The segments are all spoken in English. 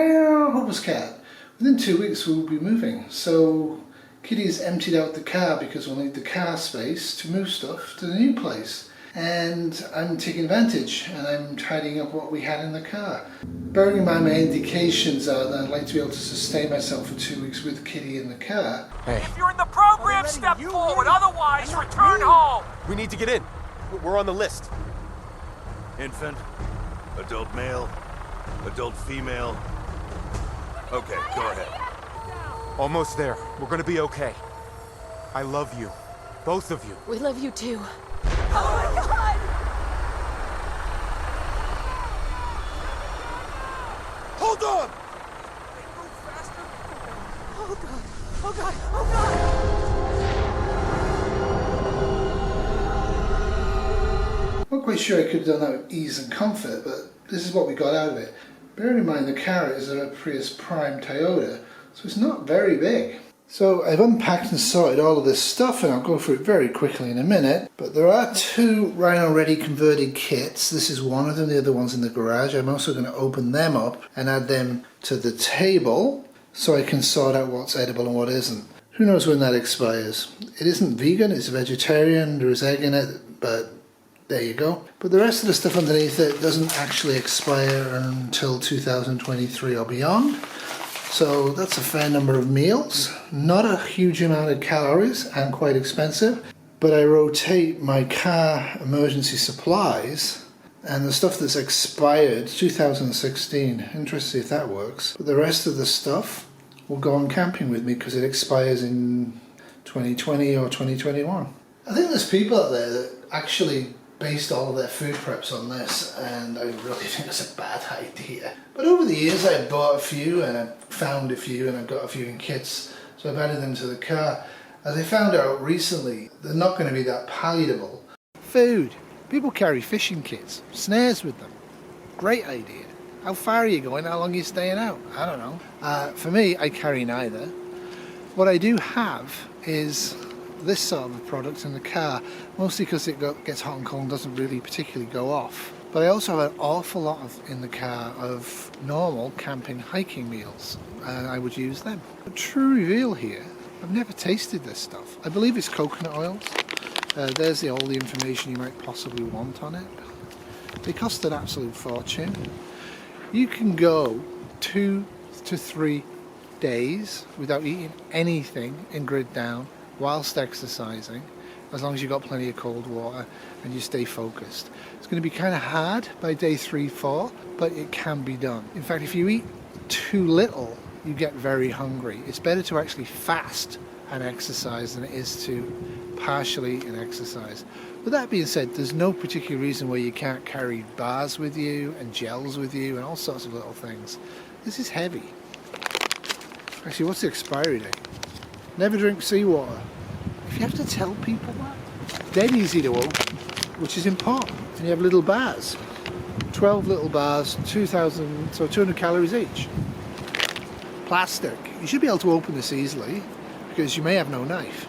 Huples cat. Within 2 weeks we'll be moving, so Kitty's emptied out the car because we'll need the car space to move stuff to the new place. And I'm taking advantage and I'm tidying up what we had in the car. Bearing in mind my indications are that I'd like to be able to sustain myself for 2 weeks with Kitty in the car. Hey. If you're in the program, step forward, otherwise return home! We need to get in. We're on the list. Infant, adult male, adult female. Okay, go ahead. Almost there. We're gonna be okay. I love you. Both of you. We love you too. Oh my God! Hold on! Oh God! Oh God! Oh God! Not quite sure I could have done that with ease and comfort, but this is what we got out of it. Bearing in mind the car is a Prius Prime Toyota, so it's not very big. So I've unpacked and sorted all of this stuff, and I'll go through it very quickly in a minute. But there are two Rino ready converted kits. This is one of them, the other one's in the garage. I'm also going to open them up and add them to the table so I can sort out what's edible and what isn't. Who knows when that expires? It isn't vegan, it's vegetarian, there is egg in it, but there you go. But the rest of the stuff underneath it doesn't actually expire until 2023 or beyond. So that's a fair number of meals. Not a huge amount of calories and quite expensive. But I rotate my car emergency supplies and the stuff that's expired 2016. Interesting to see if that works. But the rest of the stuff will go on camping with me because it expires in 2020 or 2021. I think there's people out there that actually based all of their food preps on this, and I really think it's a bad idea. But over the years I've bought a few and I've found a few and I've got a few in kits, so I've added them to the car. As I found out recently, they're not going to be that palatable. Food. People carry fishing kits, snares with them. Great idea. How far are you going? How long are you staying out? I don't know. For me, I carry neither. What I do have is this sort of a product in the car, mostly because it gets hot and cold and doesn't really particularly go off. But I also have an awful lot in the car of normal camping hiking meals, and I would use them. A true reveal here, I've never tasted this stuff. I believe it's coconut oils. There's all the information you might possibly want on it. They cost an absolute fortune. You can go 2 to 3 days without eating anything in grid down whilst exercising, as long as you've got plenty of cold water and you stay focused. It's going to be kind of hard by day 3-4, but it can be done. In fact, if you eat too little, you get very hungry. It's better to actually fast and exercise than it is to partially eat and exercise. With that being said, there's no particular reason why you can't carry bars with you and gels with you and all sorts of little things. This is heavy. Actually, what's the expiry date? Never drink seawater. If you have to tell people that, dead easy to open, which is important. And you have little bars, 12 little bars, 200 calories each. Plastic. You should be able to open this easily because you may have no knife.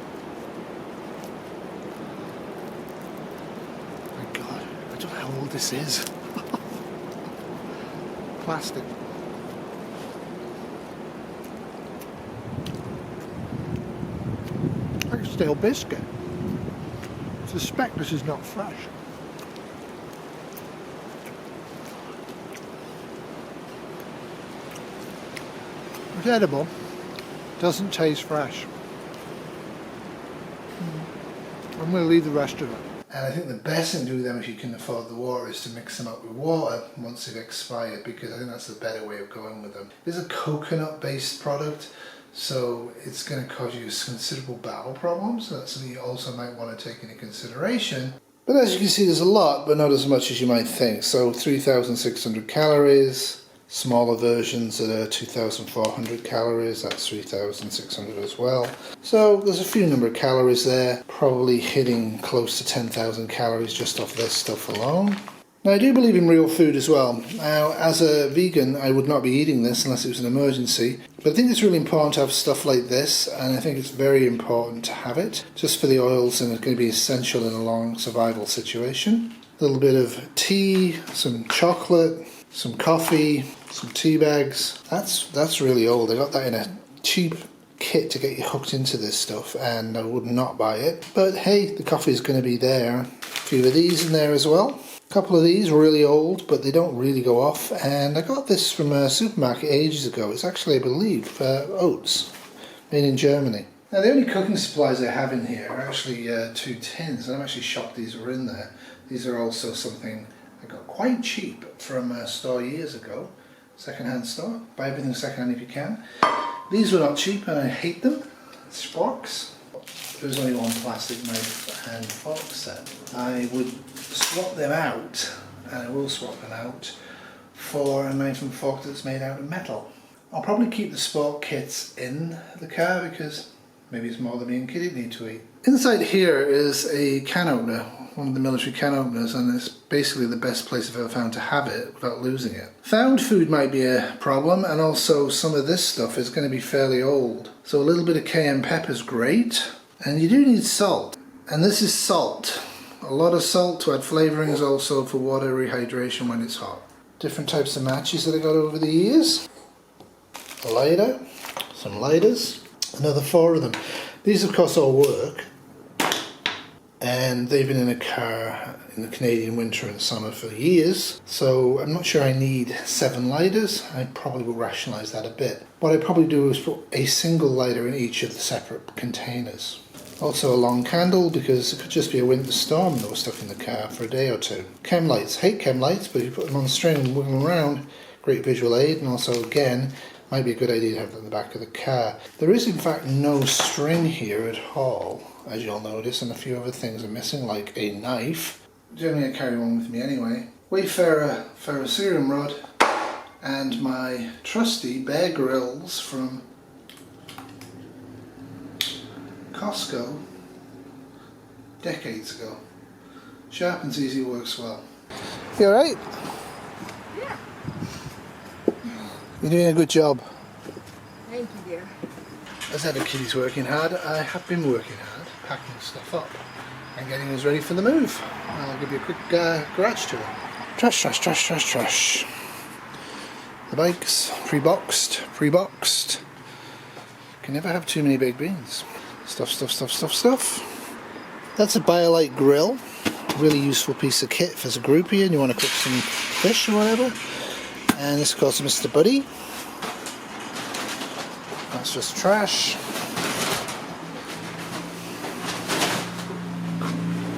My God, I don't know how old this is. Plastic. Like a stale biscuit. I suspect this is not fresh. It's edible. Doesn't taste fresh. I'm going to leave the rest of it. And I think the best thing to do with them, if you can afford the water, is to mix them up with water once they've expired, because I think that's the better way of going with them. It's a coconut based product, so it's going to cause you considerable bowel problems. So that's something you also might want to take into consideration. But as you can see, there's a lot, but not as much as you might think. So 3,600 calories. Smaller versions that are 2,400 calories, that's 3,600 as well. So there's a few number of calories there, probably hitting close to 10,000 calories just off this stuff alone. Now I do believe in real food as well. Now as a vegan I would not be eating this unless it was an emergency, but I think it's really important to have stuff like this, and I think it's very important to have it just for the oils, and it's going to be essential in a long survival situation. A little bit of tea, some chocolate, some coffee, some tea bags. That's really old. I got that in a cheap kit to get you hooked into this stuff, and I would not buy it. But hey, the coffee is going to be there. A few of these in there as well. A couple of these really old, but they don't really go off. And I got this from a supermarket ages ago. It's actually, I believe, oats, made in Germany. Now the only cooking supplies I have in here are actually 2 tins, and I'm actually shocked these were in there. These are also something I got quite cheap from a store years ago, second-hand store. Buy everything second-hand if you can. These were not cheap and I hate them. Sporks. There's only one plastic knife and fork set. I would swap them out, and I will swap them out, for a knife and fork that's made out of metal. I'll probably keep the sport kits in the car because maybe it's more than me and Kitty need to eat. Inside here is a can opener, one of the military can openers, and it's basically the best place I've ever found to have it without losing it. Found food might be a problem, and also some of this stuff is going to be fairly old. So a little bit of cayenne pepper is great, and you do need salt. And this is salt. A lot of salt to add flavourings, also for water rehydration when it's hot. Different types of matches that I got over the years. A lighter, some lighters, another 4 of them. These of course all work, and they've been in a car in the Canadian winter and summer for years, so I'm not sure I need 7 lighters. I probably will rationalise that a bit. What I probably do is put a single lighter in each of the separate containers. Also a long candle, because it could just be a winter storm that was stuck in the car for a day or two. Chem Lights. Hate Chem Lights, but if you put them on the string and wiggle them around, great visual aid, and also again, might be a good idea to have them in the back of the car. There is in fact no string here at all, as you'll notice, and a few other things are missing, like a knife. Generally I carry one with me anyway. Wayfarer ferrocerium rod, and my trusty Bear Grylls from Costco decades ago. Sharp and easy, works well. You alright? Yeah. You're doing a good job. Thank you, dear. As ever, Kitty's working hard. I have been working hard, packing stuff up and getting us ready for the move. I'll give you a quick garage tour. Trash, trash, trash, trash, trash. The bikes, pre-boxed. Can never have too many baked beans. Stuff. That's a BioLite grill. Really useful piece of kit if there's a groupie and you want to cook some fish or whatever. And this goes to Mr. Buddy. That's just trash.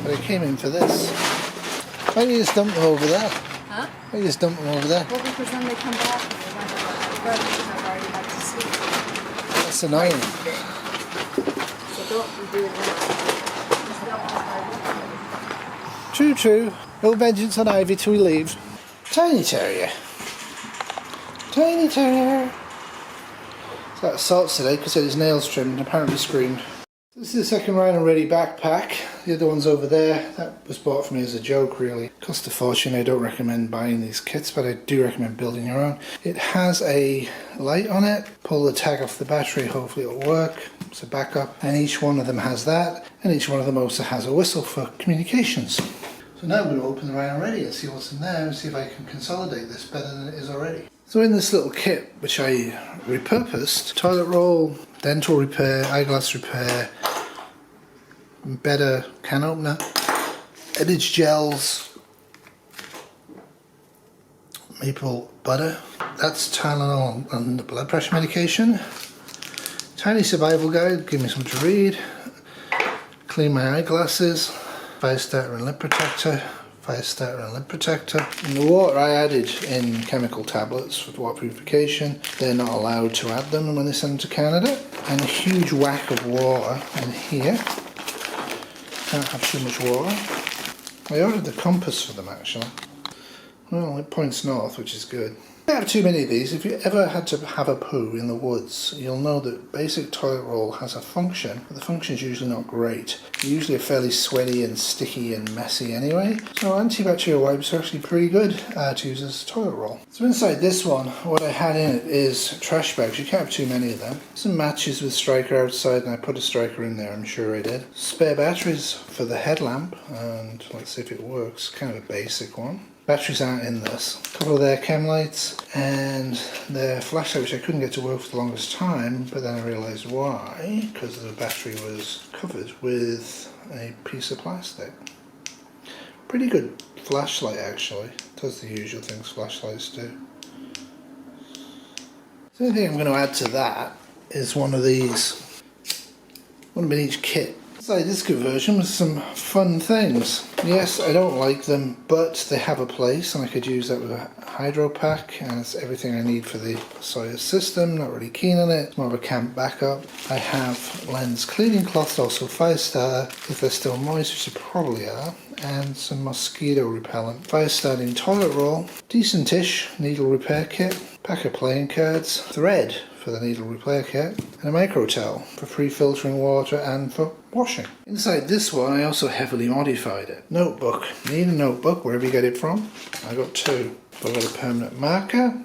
But I came in for this. Why don't you just dump them over there? Huh? Why don't you just dump them over there? Well, because then they come back and they went to bed and I've already had to sleep. That's annoying. So don't be doing that. True. No vengeance on Ivy till we leave. Tiny terrier. So that assaults today because he had his nails trimmed and apparently screamed. This is the second Ryan and Ready backpack. The other one's over there. That was bought for me as a joke, really. Cost a fortune. I don't recommend buying these kits, but I do recommend building your own. It has a light on it. Pull the tag off the battery, hopefully it'll work. It's a backup. And each one of them has that. And each one of them also has a whistle for communications. So now I'm going to open the Ryan and Ready and see what's in there and see if I can consolidate this better than it is already. So in this little kit, which I repurposed, toilet roll, dental repair, eyeglass repair, better can opener, Edge gels, maple butter, that's Tylenol and the blood pressure medication, tiny survival guide, give me something to read, clean my eyeglasses, fire starter and lip protector, and the water I added in chemical tablets for water purification. They're not allowed to add them when they send them to Canada. And a huge whack of water in here. Can't have too much water. I ordered the compass for them actually. Well, it points north, which is good. If you have too many of these, if you ever had to have a poo in the woods, you'll know that basic toilet roll has a function, but the function is usually not great. They usually are fairly sweaty and sticky and messy anyway, so antibacterial wipes are actually pretty good to use as a toilet roll. So inside this one, what I had in it is trash bags. You can't have too many of them. Some matches with striker outside, and I put a striker in there, I'm sure I did. Spare batteries for the headlamp, and let's see if it works. Kind of a basic one. Batteries aren't in this. A couple of their Chem Lights and their flashlight, which I couldn't get to work for the longest time, but then I realised why, because the battery was covered with a piece of plastic. Pretty good flashlight actually. Does the usual things flashlights do. The only thing I'm going to add to that is one of these. One in each kit. Inside this conversion with some fun things. Yes, I don't like them, but they have a place, and I could use that with a hydro pack, and it's everything I need for the Sawyer system. Not really keen on it. It's more of a camp backup. I have lens cleaning cloths, also fire starter if they're still moist, which they probably are, and some mosquito repellent. Fire starting toilet roll, decent-ish needle repair kit, pack of playing cards, thread for the needle repair kit, and a micro towel for pre-filtering water and for washing. Inside this one I also heavily modified it. Notebook. You need a notebook wherever you get it from. I got two. I got a permanent marker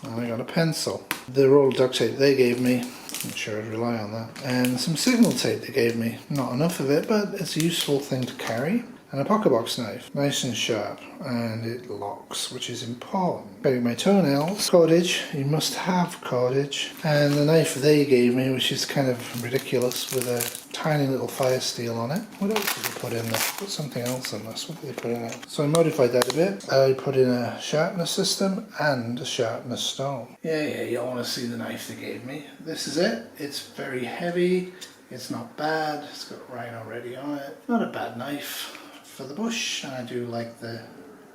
and I got a pencil. The roll of duct tape they gave me, I'm sure I'd rely on that, and some signal tape they gave me. Not enough of it, but it's a useful thing to carry. And a pocket box knife, nice and sharp, and it locks, which is important. Cutting my toenails, cordage, you must have cordage, and the knife they gave me, which is kind of ridiculous, with a tiny little fire steel on it. What else did they put in there? Put something else in this. What did they put in it? So I modified that a bit. I put in a sharpener system and a sharpener stone. Yeah, you'll want to see the knife they gave me. This is it. It's very heavy. It's not bad. It's got Rino ready on it. Not a bad knife for the bush, and I do like the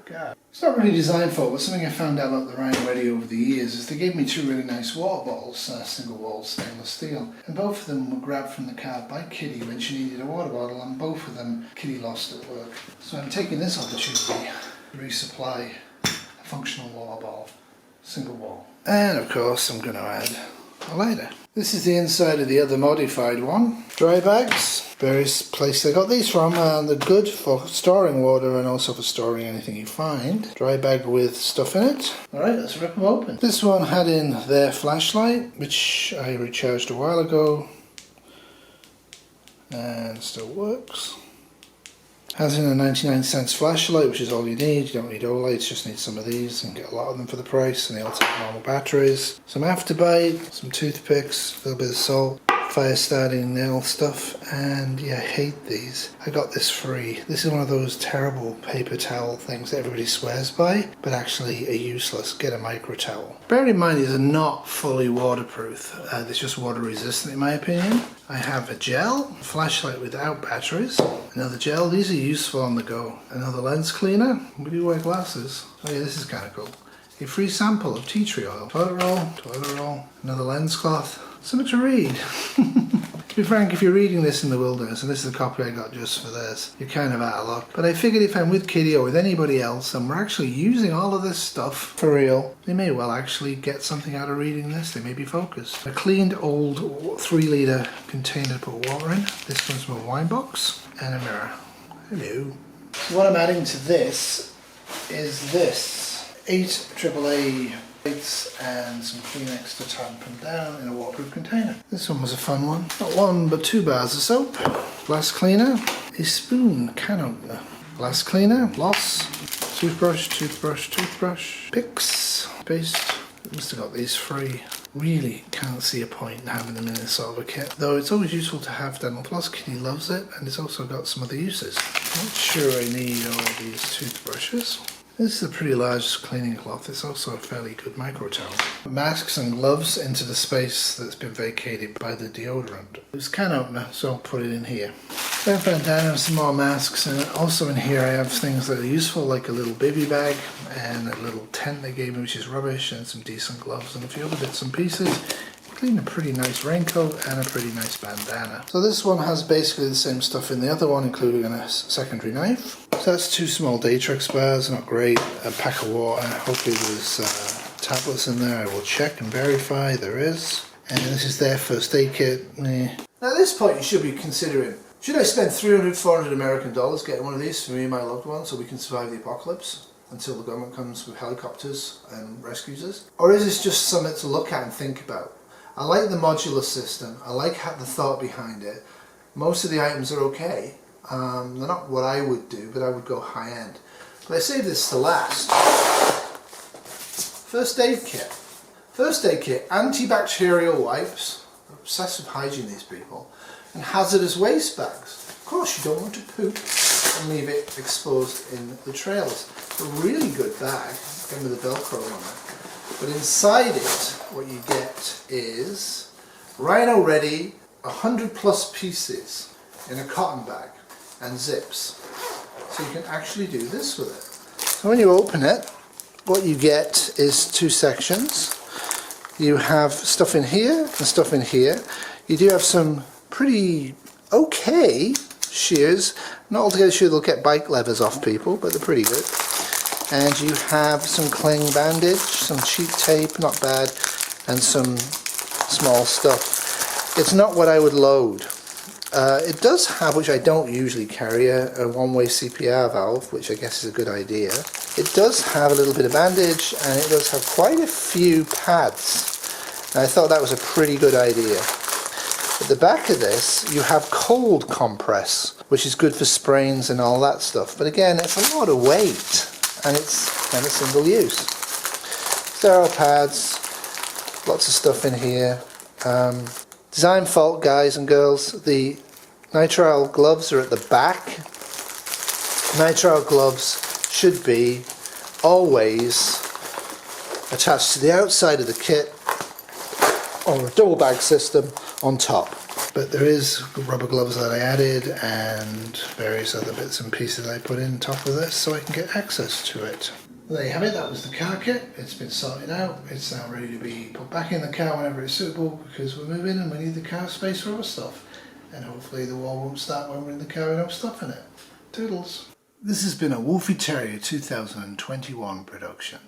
guard. It's not really designed for it, but something I found out about the Rino Ready over the years is they gave me two really nice water bottles, single wall stainless steel, and both of them were grabbed from the cart by Kitty when she needed a water bottle, and both of them Kitty lost at work. So I'm taking this opportunity to resupply a functional water bottle, single wall. And of course I'm going to add a lighter. This is the inside of the other modified one. Dry bags, various places I got these from, and they're good for storing water and also for storing anything you find. Dry bag with stuff in it. Alright, let's rip them open. This one had in their flashlight, which I recharged a while ago, and still works. Has in a 99 cents flashlight, which is all you need. You don't need all lights, just need some of these and get a lot of them for the price, and they all take normal batteries. Some afterbite, some toothpicks, a little bit of salt, fire starting nail stuff, and yeah, I hate these. I got this free. This is one of those terrible paper towel things that everybody swears by, but actually are useless. Get a micro towel. Bear in mind these are not fully waterproof. It's just water resistant in my opinion. I have a gel, flashlight without batteries, another gel, these are useful on the go, another lens cleaner, if you wear glasses. Oh yeah, this is kind of cool. A free sample of tea tree oil, toilet roll, another lens cloth, something to read. To be frank, if you're reading this in the wilderness, and this is the copy I got just for this, you're kind of out of luck. But I figured if I'm with Kitty or with anybody else and we're actually using all of this stuff for real, they may well actually get something out of reading this. They may be focused. A cleaned old 3-litre container to put water in. This comes from a wine box and a mirror. Hello. So what I'm adding to this is this 8 AAA lights and some Kleenex to tamp them down in a waterproof container. This one was a fun one. Not one but 2 bars of soap, glass cleaner, a spoon can opener, glass cleaner, floss, toothbrush, picks, paste. Must have got these free. Really can't see a point in having them in this sort of a kit. Though it's always useful to have dental floss. Kitty loves it, and it's also got some other uses. Not sure I need all these toothbrushes. This is a pretty large cleaning cloth. It's also a fairly good micro towel. Masks and gloves into the space that's been vacated by the deodorant. It's can opener, so I'll put it in here. Then bandana and some more masks, and also in here I have things that are useful, like a little baby bag and a little tent they gave me, which is rubbish, and some decent gloves and a few other bits and pieces. Including a pretty nice raincoat and a pretty nice bandana. So this one has basically the same stuff in the other one, including a secondary knife. So that's 2 small Datrix bars, not great. A pack of water, hopefully there's tablets in there. I will check and verify there is. And this is their first aid kit. Now at this point you should be considering, should I spend $300, $400 American dollars getting one of these for me and my loved ones so we can survive the apocalypse until the government comes with helicopters and rescues us? Or is this just something to look at and think about? I like the modular system. I like the thought behind it. Most of the items are okay. They're not what I would do, but I would go high end. But I saved this to last. First aid kit. First aid kit, antibacterial wipes. They're obsessed with hygiene, these people. And hazardous waste bags. Of course, you don't want to poop and leave it exposed in the trailers. It's a really good bag, again with the Velcro on it. But inside it, what you get is Rino ready 100 plus pieces in a cotton bag and zips. So you can actually do this with it. So when you open it, what you get is two sections. You have stuff in here and stuff in here. You do have some pretty okay shears. Not altogether sure they'll get bike levers off people, but they're pretty good. And you have some cling bandage, some cheap tape, not bad, and some small stuff. It's not what I would load. It does have, which I don't usually carry, a one-way CPR valve, which I guess is a good idea. It does have a little bit of bandage, and it does have quite a few pads. And I thought that was a pretty good idea. At the back of this, you have cold compress, which is good for sprains and all that stuff. But again, it's a lot of weight, and it's kind of single use. Sterile pads, lots of stuff in here. Design fault, guys and girls. The nitrile gloves are at the back. Nitrile gloves should be always attached to the outside of the kit or a double bag system on top. But there is rubber gloves that I added and various other bits and pieces I put in top of this so I can get access to it. There you have it, that was the car kit. It's been sorted out. It's now ready to be put back in the car whenever it's suitable because we're moving and we need the car space for other stuff. And hopefully the war won't start when we're in the car with no stuff in it. Toodles. This has been a Wolfie Terrier 2021 production.